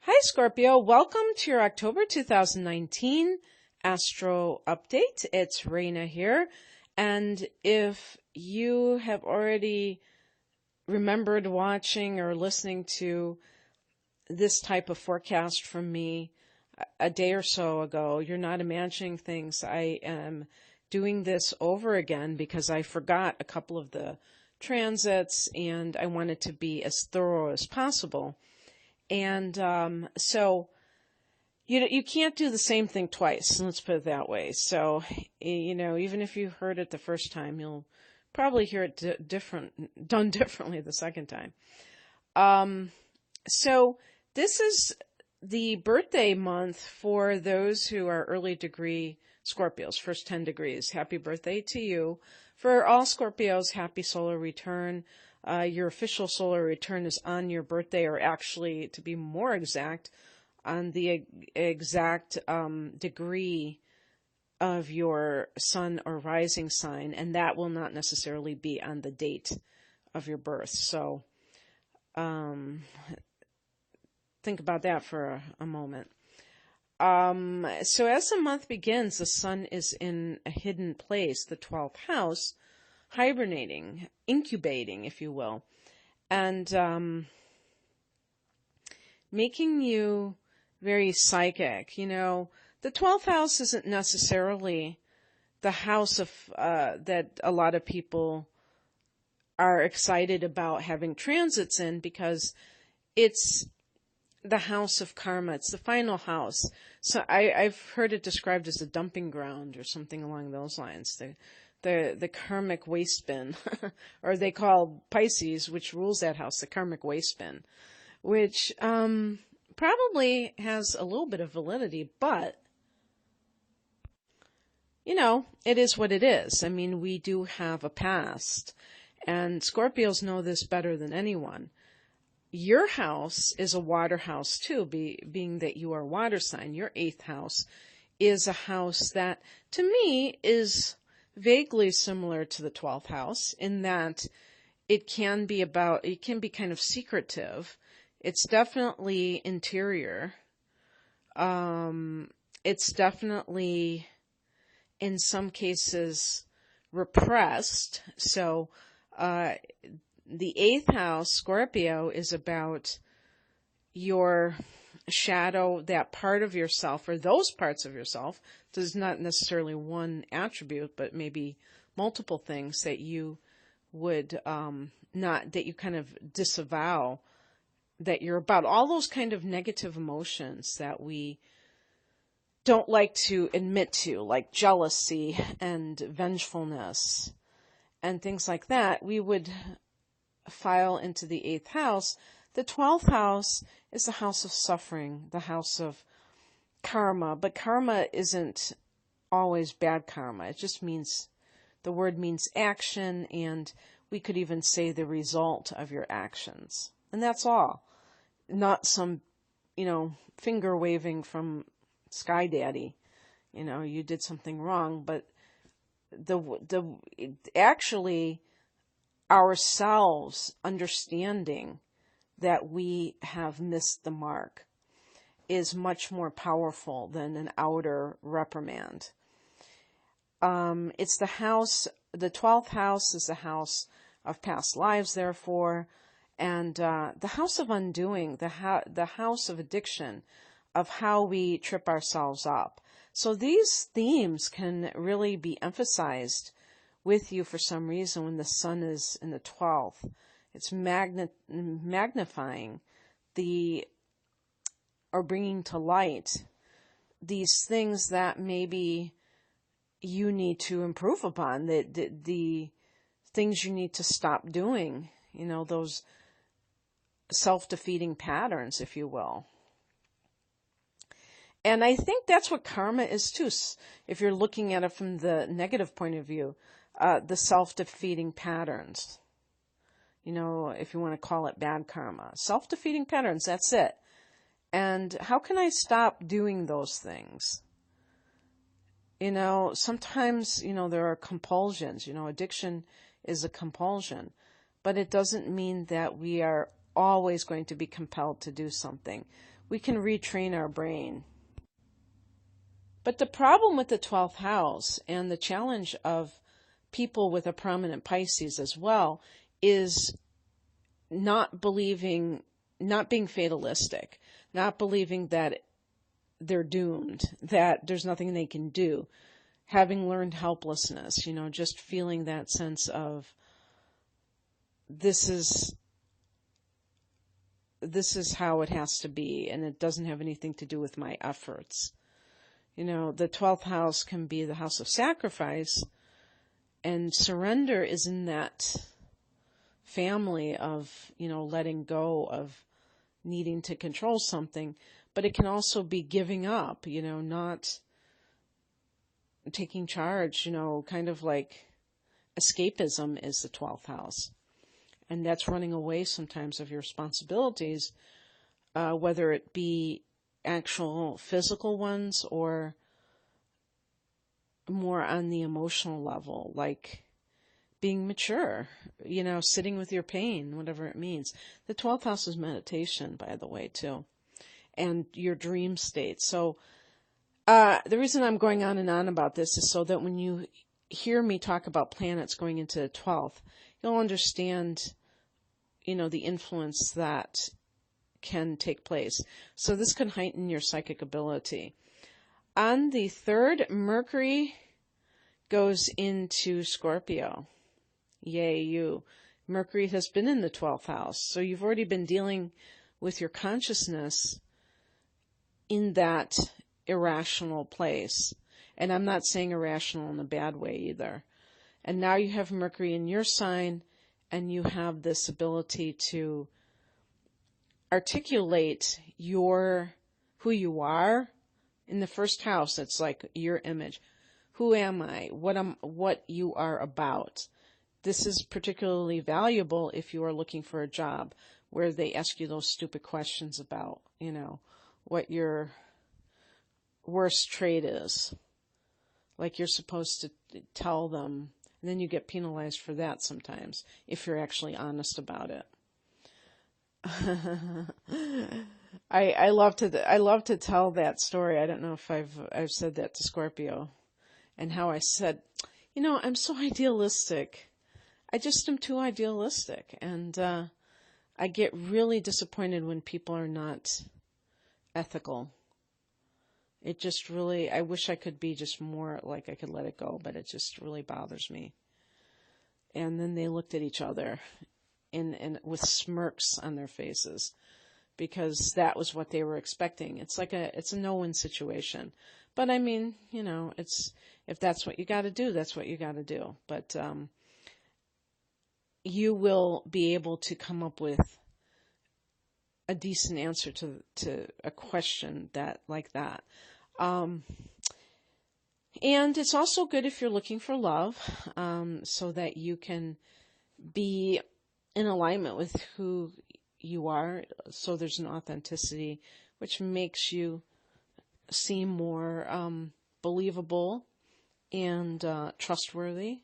Hi, Scorpio. Welcome to your October 2019 Astro Update. It's Raina here. And if you have already remembered watching or listening to this type of forecast from me a day or so ago, you're not imagining things. I am doing this over again because I forgot a couple of the transits and I wanted to be as thorough as possible. And so you can't do the same thing twice, let's put it that way. So, even if you heard it the first time, you'll probably hear it done differently the second time. So this is the birthday month for those who are early degree Scorpios, first 10 degrees. Happy birthday to you. For all Scorpios, happy solar return. Your official solar return is on your birthday, or actually, to be more exact, on the exact degree of your sun or rising sign, and that will not necessarily be on the date of your birth. So think about that for a moment. So as the month begins, the sun is in a hidden place, the 12th house, hibernating, incubating, if you will, and making you very psychic. The 12th house isn't necessarily the house of that a lot of people are excited about having transits in, because it's the house of karma. It's the final house. So I've heard it described as a dumping ground or something along those lines. The karmic waste bin, or they call Pisces, which rules that house, the karmic waste bin, which probably has a little bit of validity, but it is what it is. I mean, we do have a past, and Scorpios know this better than anyone. Your house is a water house too, being that you are a water sign. Your 8th house is a house that, to me, is vaguely similar to the 12th house in that it can be kind of secretive. It's definitely interior. It's definitely, in some cases, repressed. So, the 8th house, Scorpio, is about your shadow, that part of yourself, or those parts of yourself. There's not necessarily one attribute, but maybe multiple things that you would that you kind of disavow, that you're about. All those kind of negative emotions that we don't like to admit to, like jealousy and vengefulness and things like that, we would file into the 8th house. The 12th house is the house of suffering, the house of karma, but karma isn't always bad karma. It just means, the word means action, and we could even say the result of your actions. And that's all. Not some, finger waving from Sky Daddy. You did something wrong, but actually ourselves understanding that we have missed the mark is much more powerful than an outer reprimand. It's the 12th house is the house of past lives, therefore, and the house of undoing, the house of addiction, of how we trip ourselves up. So these themes can really be emphasized with you for some reason when the sun is in the 12th. It's magnifying or bringing to light these things that maybe you need to improve upon, the things you need to stop doing, those self-defeating patterns, if you will. And I think that's what karma is too, if you're looking at it from the negative point of view. The self-defeating patterns, if you want to call it bad karma. Self-defeating patterns, that's it. And how can I stop doing those things? Sometimes, there are compulsions. Addiction is a compulsion. But it doesn't mean that we are always going to be compelled to do something. we can retrain our brain. But the problem with the 12th house and the challenge of people with a prominent Pisces as well is not being fatalistic, not believing that they're doomed, that there's nothing they can do, having learned helplessness, just feeling that sense of this is how it has to be, and it doesn't have anything to do with my efforts. The 12th house can be the house of sacrifice, and surrender is in that family of, letting go of needing to control something, but it can also be giving up, not taking charge, kind of like escapism is the 12th house. And that's running away sometimes of your responsibilities, whether it be actual physical ones or more on the emotional level, like being mature, sitting with your pain, whatever it means. The 12th house is meditation, by the way, too, and your dream state. So the reason I'm going on and on about this is so that when you hear me talk about planets going into the 12th, you'll understand, the influence that can take place. So this can heighten your psychic ability. On the 3rd, Mercury goes into Scorpio. Yay, you. Mercury has been in the 12th house. So you've already been dealing with your consciousness in that irrational place. And I'm not saying irrational in a bad way either. And now you have Mercury in your sign, and you have this ability to articulate who you are. In the first house, it's like your image. Who am I? What you are about. This is particularly valuable if you are looking for a job where they ask you those stupid questions about, what your worst trait is. Like you're supposed to tell them, and then you get penalized for that sometimes if you're actually honest about it. I love to tell that story. I don't know if I've said that to Scorpio, and how I said, I'm so idealistic. I just am too idealistic, and I get really disappointed when people are not ethical. It just really, I wish I could be just more like I could let it go, but it just really bothers me. And then they looked at each other and with smirks on their faces, because that was what they were expecting. It's a no-win situation. But I mean, if that's what you got to do, that's what you got to do. But you will be able to come up with a decent answer to a question like that. And it's also good if you're looking for love, so that you can be in alignment with who you are, so there's an authenticity, which makes you seem more believable and trustworthy.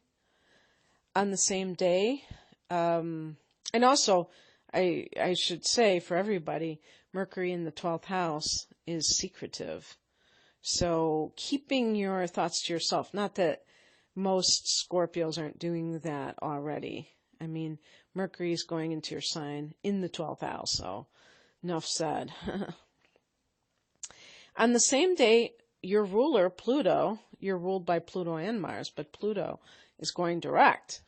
On the same day, and also, I should say for everybody, Mercury in the 12th house is secretive. So keeping your thoughts to yourself, not that most Scorpios aren't doing that already. I mean, Mercury is going into your sign in the 12th house, so enough said. On the same day, your ruler, Pluto, you're ruled by Pluto and Mars, but Pluto is going direct,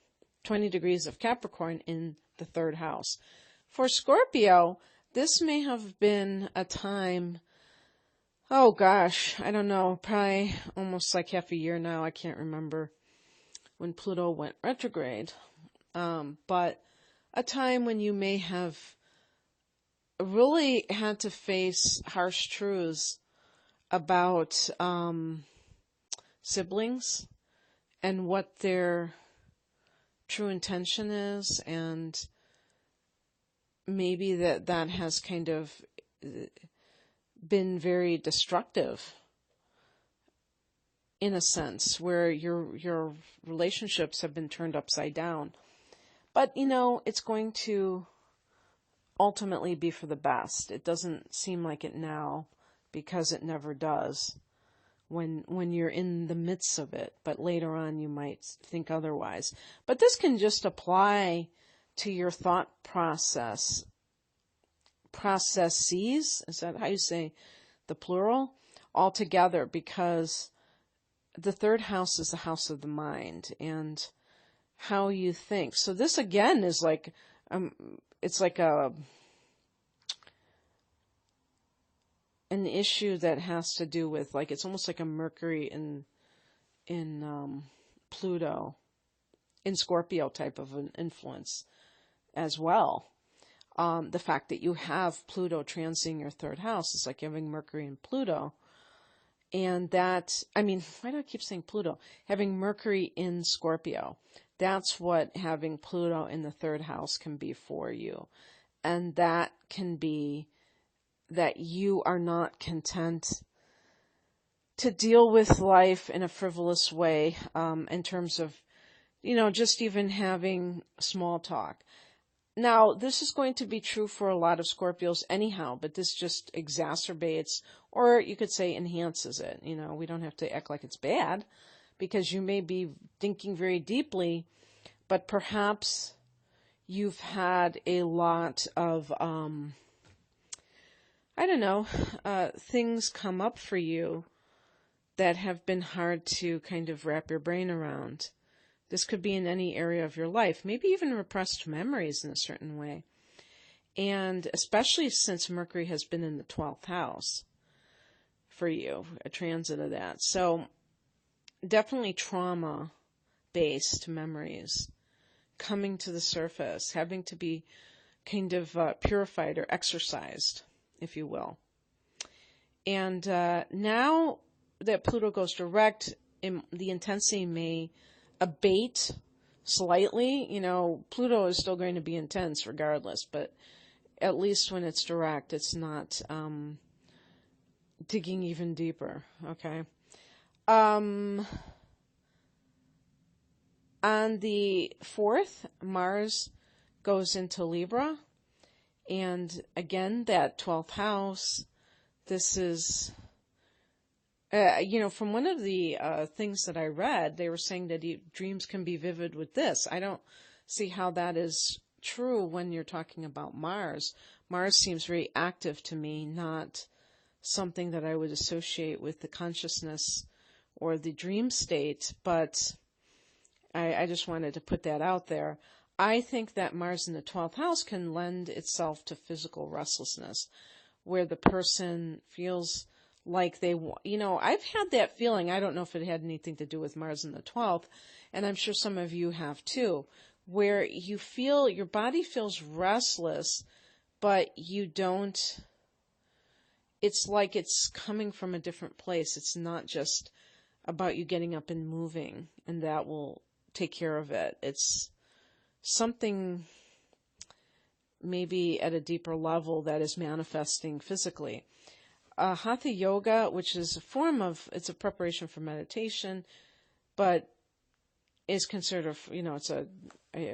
20 degrees of Capricorn in the 3rd house. For Scorpio, this may have been a time, oh gosh, I don't know, probably almost like half a year now, I can't remember, when Pluto went retrograde. But a time when you may have really had to face harsh truths about siblings and what their true intention is, and maybe that has kind of been very destructive in a sense, where your relationships have been turned upside down. But, it's going to ultimately be for the best. It doesn't seem like it now, because it never does when you're in the midst of it. But later on you might think otherwise. But this can just apply to your thought processes. Is that how you say the plural? Altogether, because the third house is the house of the mind and how you think. So this again is like, it's like an issue that has to do with, like, it's almost like a Mercury in Pluto, in Scorpio type of an influence as well. The fact that you have Pluto transiting your third house is like having Mercury and Pluto. And that, I mean, why do I keep saying Pluto? Having Mercury in Scorpio. That's what having Pluto in the third house can be for you. And that can be that you are not content to deal with life in a frivolous way, in terms of, just even having small talk. Now, this is going to be true for a lot of Scorpios anyhow, but this just exacerbates, or you could say enhances it. We don't have to act like it's bad, because you may be thinking very deeply, but perhaps you've had a lot of, things come up for you that have been hard to kind of wrap your brain around. This could be in any area of your life, maybe even repressed memories in a certain way. And especially since Mercury has been in the 12th house for you, a transit of that. So definitely trauma-based memories coming to the surface, having to be kind of purified or exorcised, if you will. And now that Pluto goes direct, the intensity may abate slightly. Pluto is still going to be intense regardless, but at least when it's direct, it's not digging even deeper. Okay. On the 4th, Mars goes into Libra, and again, that 12th house, this is, from one of the things that I read, they were saying that dreams can be vivid with this. I don't see how that is true when you're talking about Mars. Mars seems very active to me, not something that I would associate with the consciousness or the dream state, but I just wanted to put that out there. I think that Mars in the 12th house can lend itself to physical restlessness, where the person feels like they want, I've had that feeling. I don't know if it had anything to do with Mars in the 12th, and I'm sure some of you have too, where you feel, your body feels restless, but you don't, it's like it's coming from a different place. It's not just about you getting up and moving, and that will take care of it. It's something maybe at a deeper level that is manifesting physically. Hatha yoga, which is it's a preparation for meditation, but is considered, it's a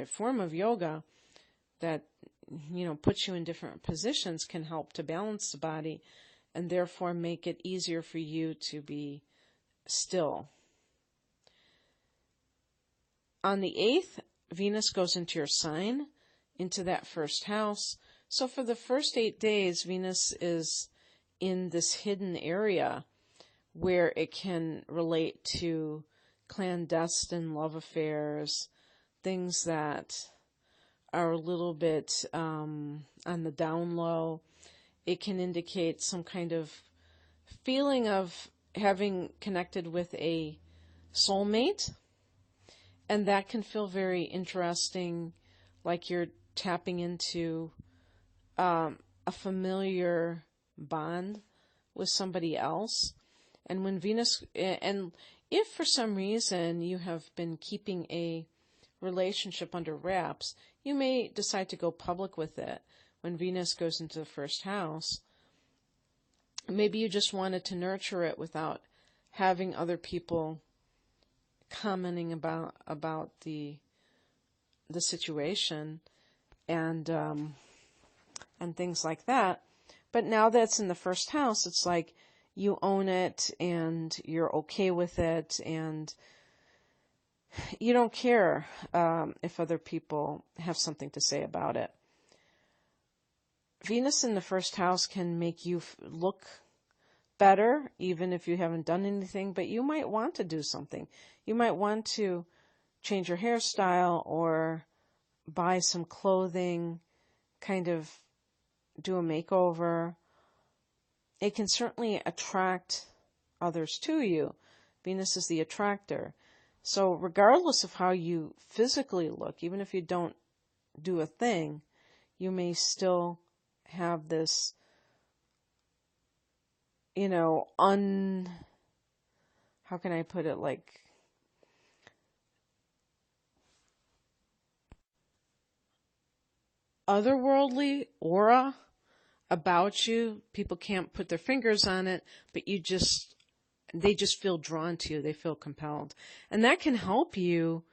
form of yoga that, puts you in different positions, can help to balance the body and therefore make it easier for you to be still. On the 8th, Venus goes into your sign, into that first house. So for the first 8 days, Venus is in this hidden area where it can relate to clandestine love affairs, things that are a little bit on the down low. It can indicate some kind of feeling of having connected with a soulmate, and that can feel very interesting, like you're tapping into a familiar bond with somebody else. And when Venus, and if for some reason you have been keeping a relationship under wraps, you may decide to go public with it when Venus goes into the first house. Maybe you just wanted to nurture it without having other people commenting about the situation, and and things like that. But now that's in the first house, it's like you own it and you're okay with it, and you don't care if other people have something to say about it. Venus in the first house can make you look better, even if you haven't done anything, but you might want to do something. You might want to change your hairstyle or buy some clothing, kind of do a makeover. It can certainly attract others to you. Venus is the attractor. So regardless of how you physically look, even if you don't do a thing, you may still have this, how can I put it, like, otherworldly aura about you. People can't put their fingers on it, but they just feel drawn to you. They feel compelled. And that can help you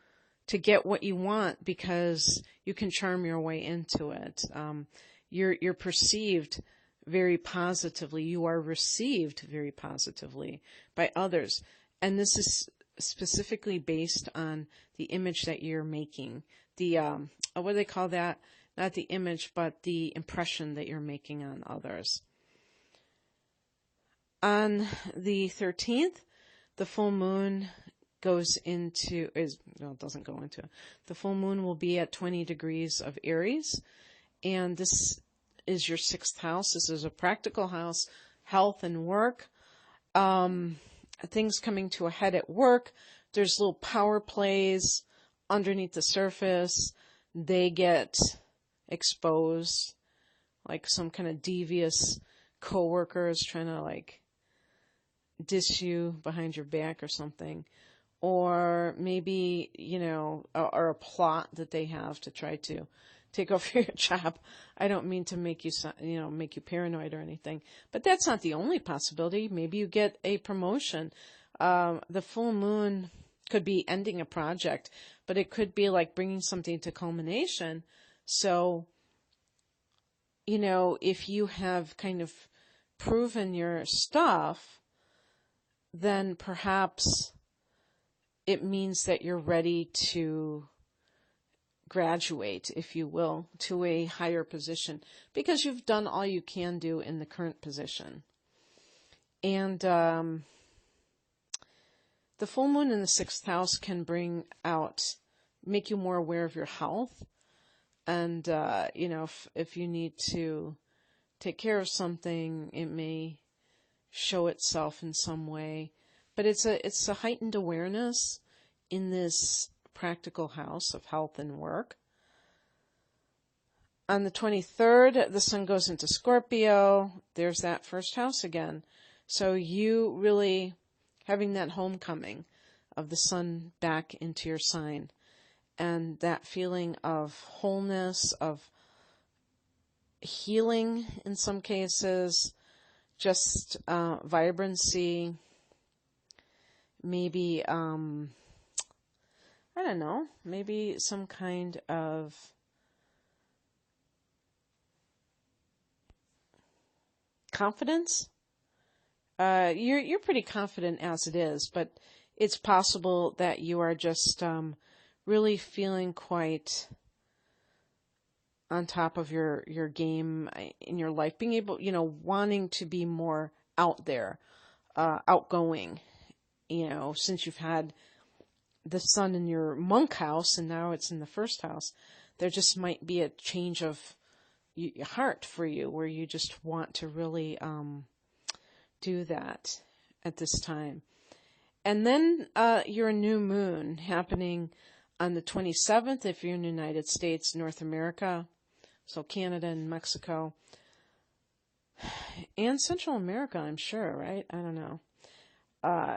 to get what you want, because you can charm your way into it. You're perceived very positively. You are received very positively by others. And this is specifically based on the image that you're making. The, what do they call that? Not the image, but the impression that you're making on others. On the 13th, the full moon the full moon will be at 20 degrees of Aries, and this is your 6th house. This is a practical house, health and work. Things coming to a head at work. There's little power plays underneath the surface. They get exposed, like some kind of devious coworkers trying to like diss you behind your back or something. Or maybe, or a plot that they have to try to take over your job. I don't mean to make you, make you paranoid or anything, but that's not the only possibility. Maybe you get a promotion. The full moon could be ending a project, but it could be like bringing something to culmination. So, if you have kind of proven your stuff, then perhaps it means that you're ready to graduate, if you will, to a higher position, because you've done all you can do in the current position. And the full moon in the 6th house can make you more aware of your health. And, if you need to take care of something, it may show itself in some way. But it's a heightened awareness in this practical house of health and work. On the 23rd, the sun goes into Scorpio. There's that first house again. So you really having that homecoming of the sun back into your sign, and that feeling of wholeness, of healing in some cases, just vibrancy, maybe, I don't know, maybe some kind of confidence. You're pretty confident as it is, but it's possible that you are just really feeling quite on top of your game in your life, being able, wanting to be more out there, outgoing, since you've had the sun in your monk house and now it's in the first house. There just might be a change of heart for you where you just want to really do that at this time. And then your new moon happening on the 27th if you're in the United States, North America, so Canada and Mexico, and Central America, I'm sure, right? I don't know.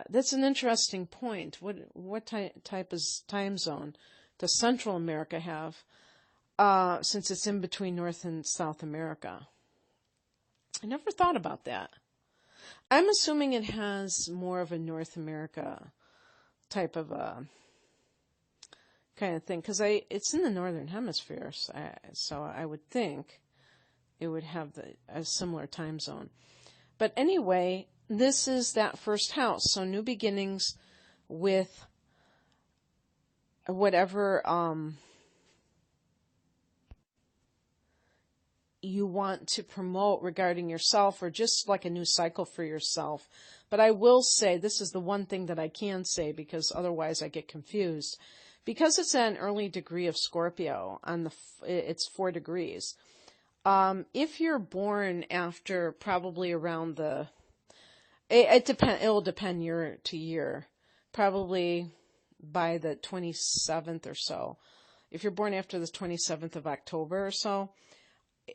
That's an interesting point. What type of time zone does Central America have, since it's in between North and South America? I never thought about that. I'm assuming it has more of a North America type of kind of thing, because it's in the Northern Hemisphere, so I would think it would have a similar time zone. But anyway, this is that first house. So new beginnings with whatever you want to promote regarding yourself, or just like a new cycle for yourself. But I will say, this is the one thing that I can say, because otherwise I get confused. Because it's at an early degree of Scorpio, it's 4 degrees. If you're born after probably around it'll depend year to year, probably by the 27th or so. If you're born after the 27th of October or so,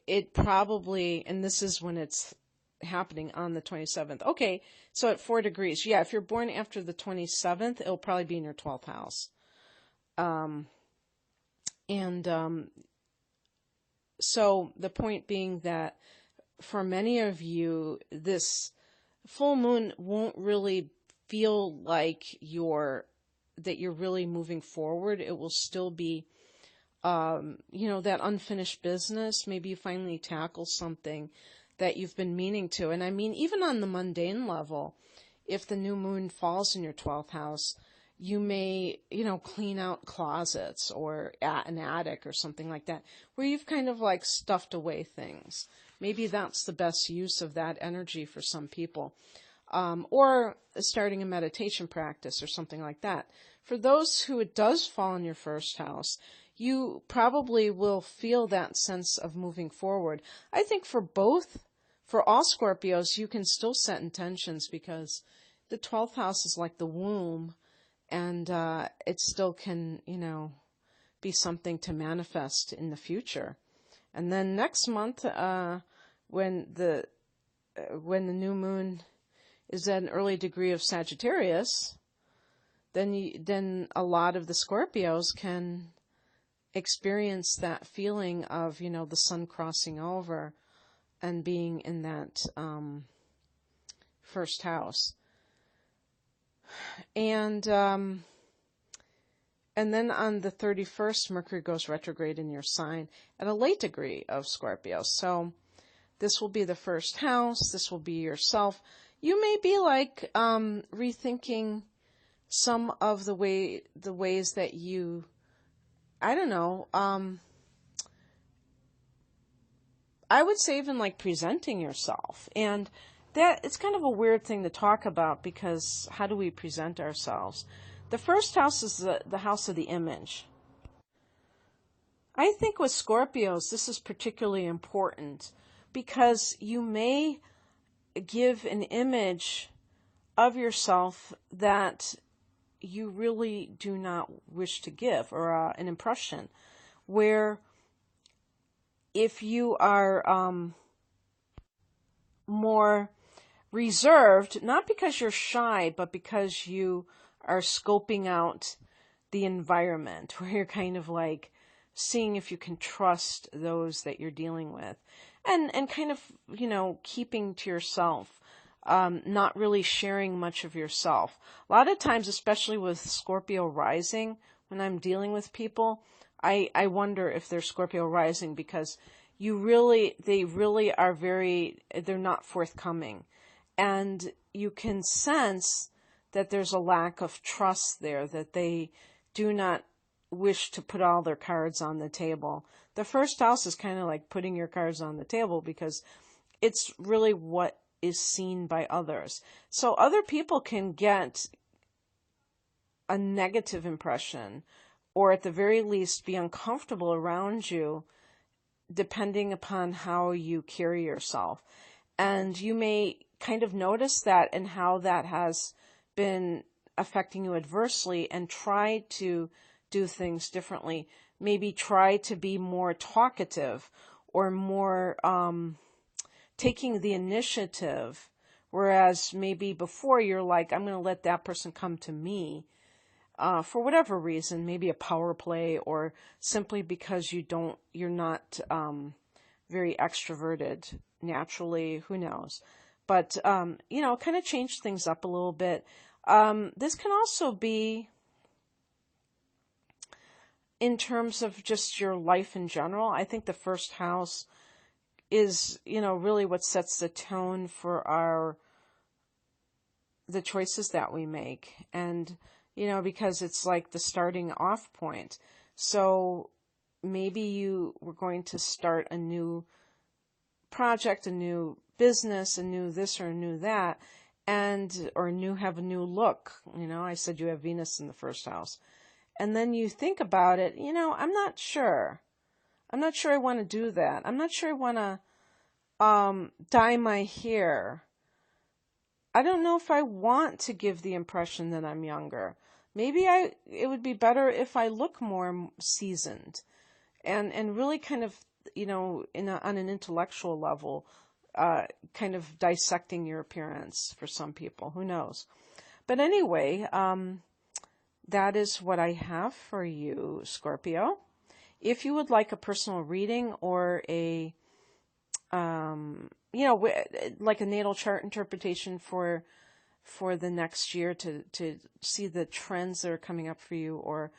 it probably, and this is when it's happening on the 27th. Okay, so at 4 degrees. Yeah, if you're born after the 27th, it'll probably be in your 12th house. So the point being that for many of you, this full moon won't really feel like that you're really moving forward. It will still be that unfinished business. Maybe you finally tackle something that you've been meaning to. And I mean, even on the mundane level, if the new moon falls in your 12th house, you may, clean out closets or an attic or something like that, where you've kind of like stuffed away things. Maybe that's the best use of that energy for some people. Or starting a meditation practice or something like that. For those who it does fall in your first house, you probably will feel that sense of moving forward. I think for all Scorpios, you can still set intentions, because the 12th house is like the womb, and it still can, be something to manifest in the future. And then next month, when the new moon is at an early degree of Sagittarius, then a lot of the Scorpios can experience that feeling of, the sun crossing over and being in that first house. And then on the 31st, Mercury goes retrograde in your sign at a late degree of Scorpio. So this will be the first house. This will be yourself. You may be like rethinking some of the ways that you, I don't know, I would say even like presenting yourself. And that it's kind of a weird thing to talk about, because how do we present ourselves? The first house is the house of the image. I think with Scorpios, this is particularly important, because you may give an image of yourself that you really do not wish to give, or an impression, where if you are more reserved, not because you're shy, but because you are scoping out the environment, where you're kind of like seeing if you can trust those that you're dealing with, and kind of, keeping to yourself, not really sharing much of yourself. A lot of times, especially with Scorpio rising, when I'm dealing with people, I wonder if they're Scorpio rising, because they really are they're not forthcoming. And you can sense that there's a lack of trust there, that they do not wish to put all their cards on the table. The first house is kind of like putting your cards on the table, because it's really what is seen by others. So other people can get a negative impression, or at the very least be uncomfortable around you, depending upon how you carry yourself. And you may kind of notice that and how that has been affecting you adversely, and try to do things differently. Maybe try to be more talkative, or more taking the initiative, whereas maybe before you're like, I'm going to let that person come to me, for whatever reason, maybe a power play, or simply because you're not very extroverted naturally, who knows. But, kind of change things up a little bit. This can also be in terms of just your life in general. I think the first house is, really what sets the tone for the choices that we make. And, because it's like the starting off point. So maybe you were going to start a new project, a new business, a new this or a new that, or have a new look. I said you have Venus in the first house. And then you think about it, I'm not sure. I'm not sure I want to do that. I'm not sure I want to dye my hair. I don't know if I want to give the impression that I'm younger. Maybe it would be better if I look more seasoned and really kind of, on an intellectual level, kind of dissecting your appearance for some people. Who knows? But anyway, that is what I have for you, Scorpio. If you would like a personal reading or a like a natal chart interpretation for the next year to see the trends that are coming up for you, or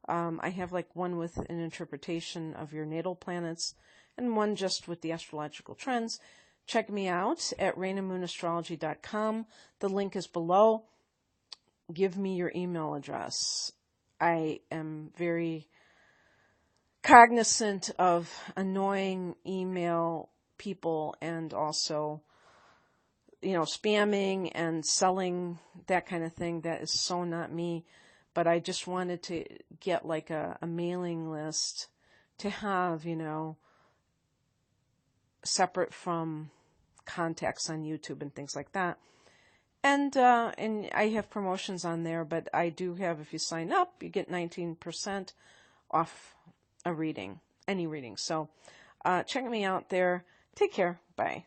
I have like one with an interpretation of your natal planets and one just with the astrological trends. Check me out at rainandmoonastrology.com. The link is below. Give me your email address. I am very cognizant of annoying email people and also, spamming and selling, that kind of thing. That is so not me. But I just wanted to get like a mailing list to have, separate from contacts on YouTube and things like that. And I have promotions on there, but I do have, if you sign up, you get 19% off a reading, any reading. So check me out there. Take care. Bye.